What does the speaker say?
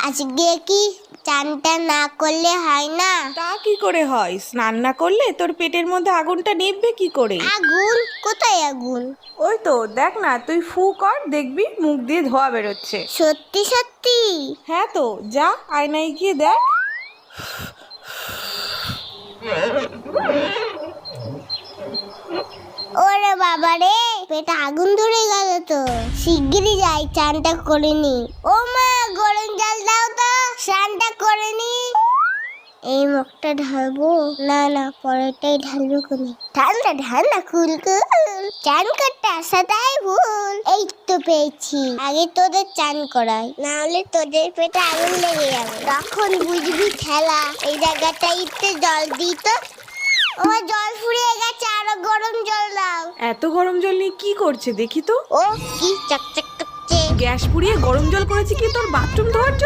আজকে কি চানটা না করলে হয় না? তা কি করে হয়? স্নান না করলে তোর পেটের মধ্যে আগুনটা নিভবে কি করে? আগুন? কোথায় আগুন? ওই তো দেখ না, তুই ফু কর, দেখবি মুখ দিয়ে ধোঁয়া বেরোচ্ছে। সত্যি সত্যি? হ্যাঁ তো, যা আয়নায় গিয়ে দেখ। ওরে বাবা রে, পেটে আগুন ধরে গেল তো। শিগগিরই যাই, চানটা করে নি। ও মা, গরম জল দাও তো, স্নানটা করে নি। এই মুখটা ঢালবো? না না, পরেরটাই ঢালবো কোনে। ঠান্ডা ঠান্ডা কুলকুল, চান করতে আসাটাই ভুল। এই তো পেয়েছি, আগে তোদের চান করাই, না হলে তোদের পেটে আগুন লেগে যাবে। তখন বুঝবি খেলা। এই জায়গাটাই একটু জল দিই তো। আমার জল ফুরিয়ে গেছে, আরো গরম জল দাও। এত গরম জল নিয়ে কি করছে দেখি তো। ও কি চকচক করছে। গ্যাস পুড়িয়ে গরম জল করেছে কি তোর বাথরুম ধোয়ার জন্য?